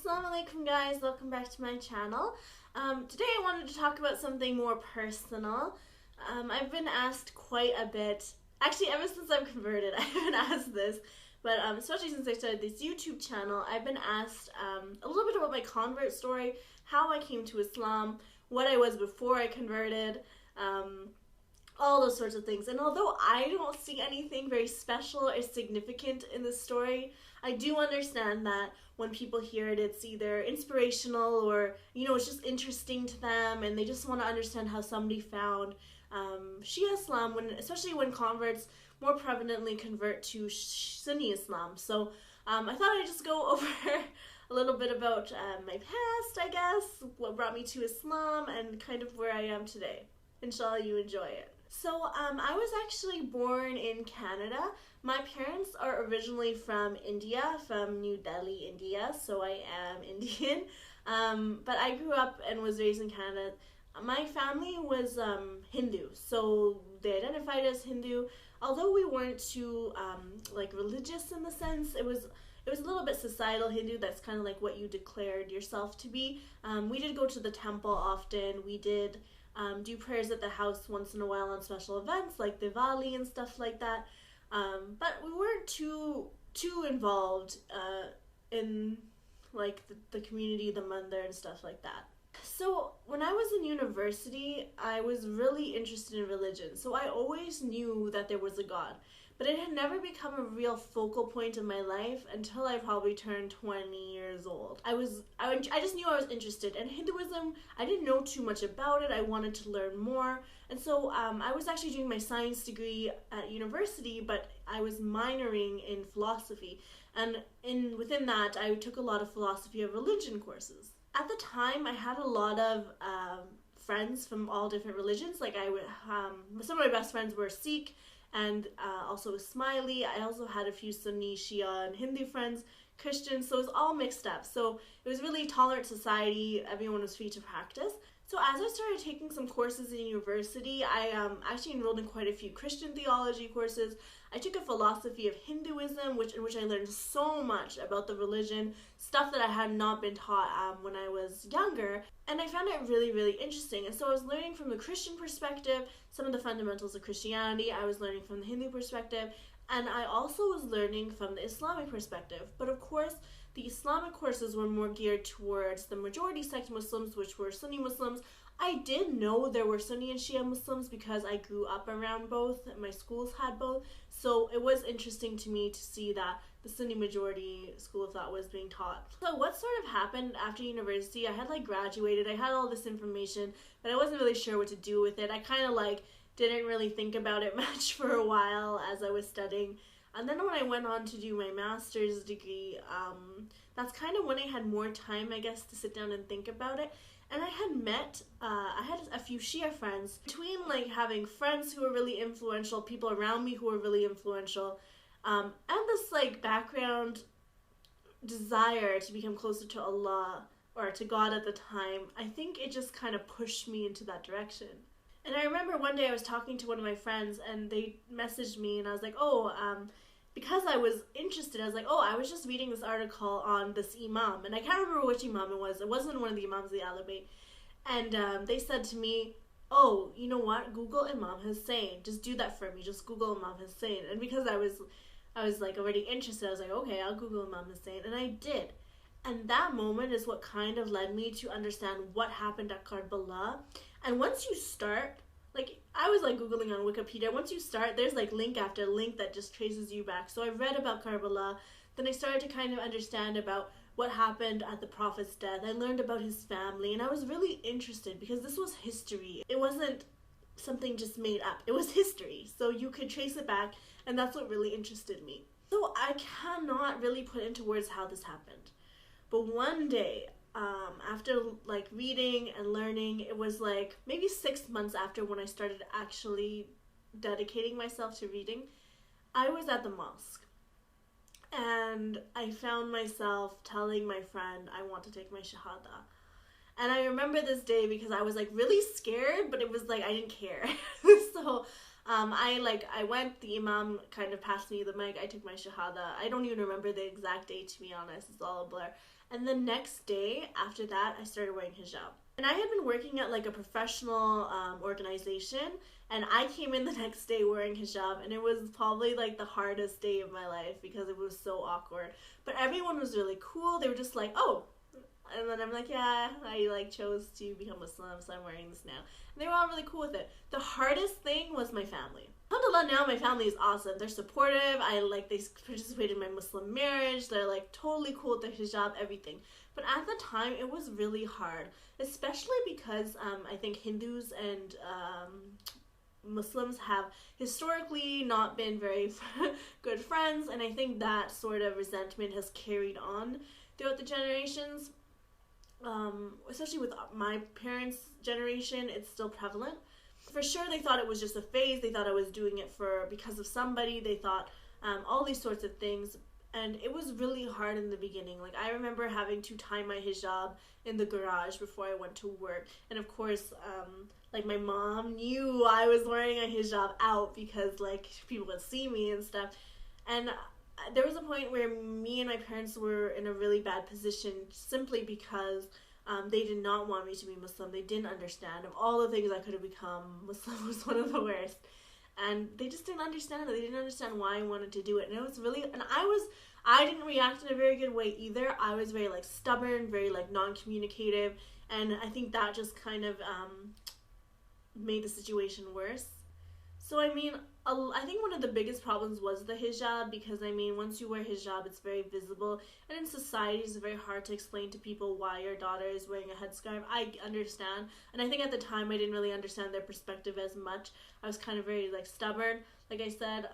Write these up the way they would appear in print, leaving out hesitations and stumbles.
Assalamu alaikum guys, welcome back to my channel. Today I wanted to talk about something more personal. I've been asked quite a bit, actually ever since I've converted I've been asked this, but especially since I started this YouTube channel, I've been asked a little bit about my convert story, how I came to Islam, what I was before I converted, all those sorts of things. And although I don't see anything very special or significant in this story, I do understand that when people hear it, it's either inspirational or, you know, it's just interesting to them and they just want to understand how somebody found Shia Islam, especially when converts more prevalently convert to Sunni Islam. So I thought I'd just go over a little bit about my past, I guess, what brought me to Islam, and kind of where I am today. Inshallah you enjoy it. So I was actually born in Canada. My parents are originally from India, from New Delhi, India, so I am Indian. But I grew up and was raised in Canada. My family was Hindu, so they identified as Hindu. Although we weren't too like religious in the sense, it was a little bit societal Hindu. That's kind of like what you declared yourself to be. We did go to the temple often. We did do prayers at the house once in a while on special events like Diwali and stuff like that. But we weren't too involved in like the community, the mandir and stuff like that. So when I was in university, I was really interested in religion. So I always knew that there was a God. But it had never become a real focal point in my life until I probably turned 20 years old. I just knew I was interested. And Hinduism, I didn't know too much about it. I wanted to learn more. And so I was actually doing my science degree at university, but I was minoring in philosophy. And within that, I took a lot of philosophy of religion courses. At the time, I had a lot of friends from all different religions. Like some of my best friends were Sikh, and also Ismaili. I also had a few Sunni, Shia, and Hindu friends, Christians, so it was all mixed up. So it was really tolerant society, everyone was free to practice. So as I started taking some courses in university, I actually enrolled in quite a few Christian theology courses. I took a philosophy of Hinduism, in which I learned so much about the religion, stuff that I had not been taught when I was younger, and I found it really, really interesting. And so I was learning from the Christian perspective, some of the fundamentals of Christianity. I was learning from the Hindu perspective, and I also was learning from the Islamic perspective. But of course, the Islamic courses were more geared towards the majority sect Muslims, which were Sunni Muslims. I did know there were Sunni and Shia Muslims because I grew up around both, and my schools had both. So it was interesting to me to see that the Sunni majority school of thought was being taught. So what sort of happened after university, I had graduated, I had all this information, but I wasn't really sure what to do with it. I kind of didn't really think about it much for a while as I was studying. And then when I went on to do my master's degree, that's kind of when I had more time, I guess, to sit down and think about it. And I had a few Shia friends. Between having friends who were really influential, people around me who were really influential, and this background desire to become closer to Allah or to God at the time, I think it just kind of pushed me into that direction. And I remember one day I was talking to one of my friends and they messaged me and I was like, because I was interested, I was like, I was just reading this article on this imam, and I can't remember which imam it was. It wasn't one of the imams of the Ahl-Bayt. And they said to me, you know what, Google Imam Hussain. Just do that for me. Just Google Imam Hussain. And because I was already interested, I was like, okay, I'll Google Imam Hussain. And I did. And that moment is what kind of led me to understand what happened at Karbala. And once you start, I was Googling on Wikipedia. Once you start, there's link after link that just traces you back. So I read about Karbala. Then I started to kind of understand about what happened at the Prophet's death. I learned about his family, and I was really interested because this was history. It wasn't something just made up. It was history. So you could trace it back, and that's what really interested me. So I cannot really put into words how this happened. But one day, after reading and learning, it was maybe 6 months after when I started actually dedicating myself to reading, I was at the mosque and I found myself telling my friend I want to take my shahada. And I remember this day because I was really scared, but it was I didn't care. So I went, the imam kind of passed me the mic, I took my shahada. I don't even remember the exact date, to be honest, it's all a blur. And the next day after that, I started wearing hijab. And I had been working at like a professional organization, and I came in the next day wearing hijab, and it was probably like the hardest day of my life because it was so awkward. But everyone was really cool. They were just like, oh. And then I'm like, yeah, I like chose to become Muslim, so I'm wearing this now. And they were all really cool with it. The hardest thing was my family. Alhamdulillah, now my family is awesome. They're supportive. They participated in my Muslim marriage. They're like totally cool with the hijab, everything. But at the time, it was really hard, especially because I think Hindus and Muslims have historically not been very good friends, and I think that sort of resentment has carried on throughout the generations. Especially with my parents' generation, it's still prevalent. For sure, they thought it was just a phase. They thought I was doing it because of somebody. They thought all these sorts of things. And it was really hard in the beginning. Like, I remember having to tie my hijab in the garage before I went to work. And of course, like, my mom knew I was wearing a hijab out because, like, people would see me and stuff. And there was a point where me and my parents were in a really bad position simply because they did not want me to be Muslim. They didn't understand. Of all the things I could have become, Muslim was one of the worst. And they just didn't understand it. They didn't understand why I wanted to do it. And it was really, and I didn't react in a very good way either. I was very like stubborn, very like non-communicative. And I think that just kind of made the situation worse. So I mean, I think one of the biggest problems was the hijab, because I mean, once you wear hijab, it's very visible, and in society it's very hard to explain to people why your daughter is wearing a headscarf. I understand, and I think at the time I didn't really understand their perspective as much. I was kind of very like stubborn, like I said,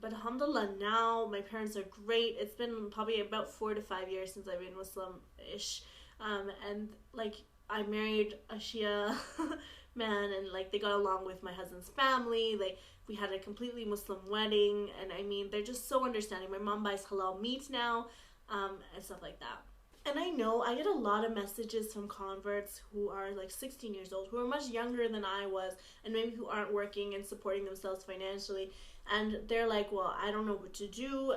but alhamdulillah, now my parents are great. It's been probably about 4 to 5 years since I've been Muslim-ish, and like I married a Shia man, and like they got along with my husband's family. We had a completely Muslim wedding, and I mean, they're just so understanding. My mom buys halal meat now, and stuff like that. And I know I get a lot of messages from converts who are like 16 years old, who are much younger than I was, and maybe who aren't working and supporting themselves financially, and they're like, well, I don't know what to do.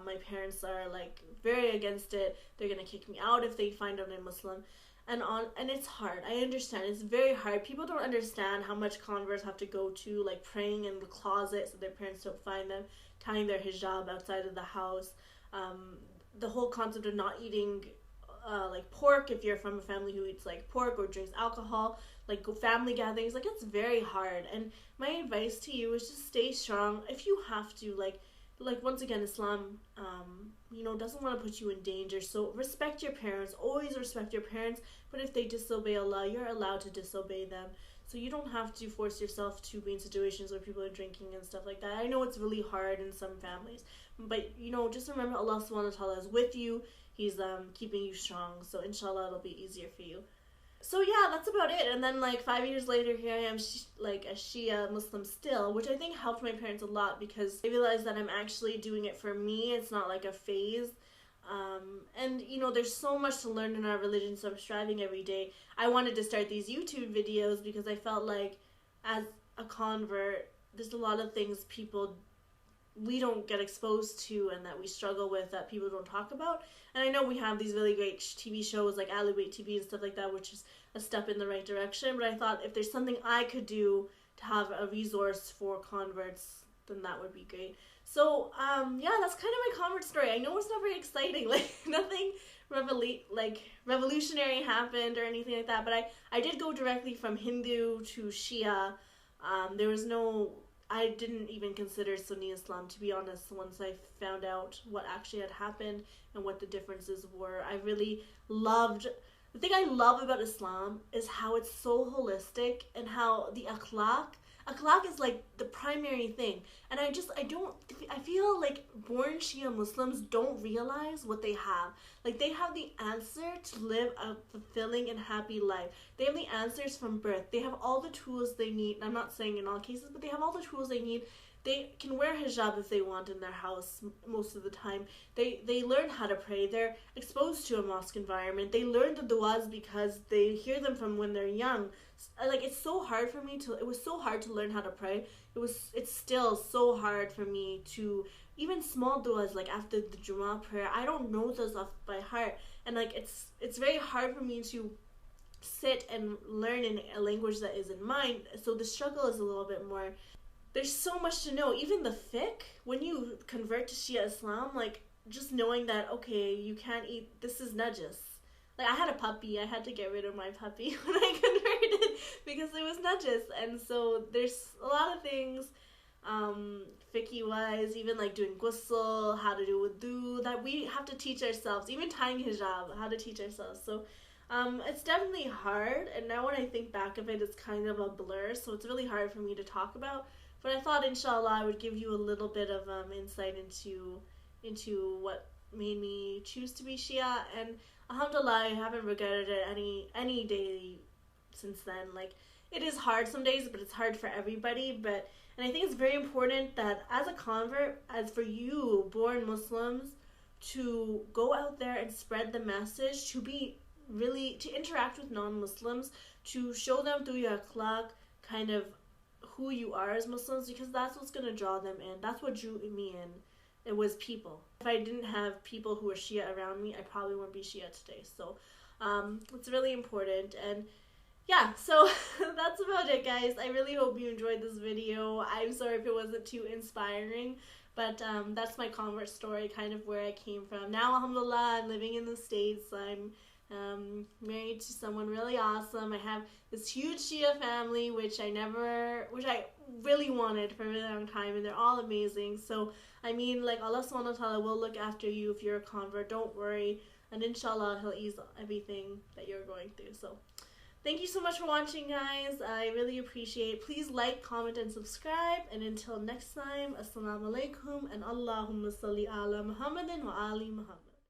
My parents are like very against it. They're gonna kick me out if they find out I'm Muslim. And it's hard. I understand. It's very hard. People don't understand how much converts have to go to, like praying in the closet so their parents don't find them, tying their hijab outside of the house. The whole concept of not eating like pork if you're from a family who eats like pork or drinks alcohol, like family gatherings, like it's very hard. And my advice to you is just stay strong. If you have to, like once again, Islam, doesn't want to put you in danger. So respect your parents. Always respect your parents. But if they disobey Allah, you're allowed to disobey them. So you don't have to force yourself to be in situations where people are drinking and stuff like that. I know it's really hard in some families, but just remember Allah subhanahu wa ta'ala is with you. He's keeping you strong. So inshallah, it'll be easier for you. So yeah, that's about it. And then like 5 years later, here I am like a Shia Muslim still, which I think helped my parents a lot because they realized that I'm actually doing it for me. It's not like a phase. And there's so much to learn in our religion, so I'm striving every day. I wanted to start these YouTube videos because I felt like as a convert, there's a lot of things we don't get exposed to and that we struggle with that people don't talk about. And I know we have these really great TV shows like Alibait TV and stuff like that, which is a step in the right direction. But I thought if there's something I could do to have a resource for converts, then that would be great. So, yeah, that's kind of my convert story. I know it's not very exciting, like nothing revolutionary happened or anything like that, but I did go directly from Hindu to Shia. I didn't even consider Sunni Islam, to be honest, once I found out what actually had happened and what the differences were. The thing I love about Islam is how it's so holistic and how the akhlaq is like the primary thing. And I feel like born Shia Muslims don't realize what they have. Like they have the answer to live a fulfilling and happy life. They have the answers from birth. They have all the tools they need. I'm not saying in all cases, but they have all the tools they need they can wear hijab if they want in their house most of the time. They learn how to pray. They're exposed to a mosque environment. They learn the du'as because they hear them from when they're young. Like, it's so hard for me to, it was so hard to learn how to pray. It's still so hard for me to, even small du'as, like after the Jummah prayer, I don't know those off by heart. And like, it's very hard for me to sit and learn in a language that isn't mine. So the struggle is a little bit more. There's so much to know. Even the fiqh, when you convert to Shia Islam, like, just knowing that, okay, you can't eat, this is najis. Like, I had a puppy. I had to get rid of my puppy when I converted because it was najis. And so there's a lot of things, fiqh-wise, even like doing ghusl, how to do wudu, that we have to teach ourselves. Even tying hijab, how to teach ourselves. So it's definitely hard. And now when I think back of it, it's kind of a blur. So it's really hard for me to talk about. But I thought, inshallah, I would give you a little bit of insight into what made me choose to be Shia. And alhamdulillah, I haven't regretted it any day since then. Like, it is hard some days, but it's hard for everybody. And I think it's very important that as a convert, as for you, born Muslims, to go out there and spread the message, to interact with non-Muslims, to show them through your akhlaq kind of who you are as Muslims, because that's what's going to draw them in. That's what drew me in. It was people. If I didn't have people who were Shia around me, I probably wouldn't be Shia today. So it's really important. And yeah, so that's about it, guys. I really hope you enjoyed this video. I'm sorry if it wasn't too inspiring, but that's my convert story, kind of where I came from. Now, alhamdulillah, I'm living in the States. I'm married to someone really awesome. I have this huge Shia family, which I really wanted for a really long time, and they're all amazing. So, I mean, like, Allah subhanahu wa ta'ala will look after you if you're a convert. Don't worry. And inshallah, He'll ease everything that you're going through. So, thank you so much for watching, guys. I really appreciate it. Please like, comment, and subscribe. And until next time, Assalamu alaikum and Allahumma salli ala Muhammadin wa ali Muhammad.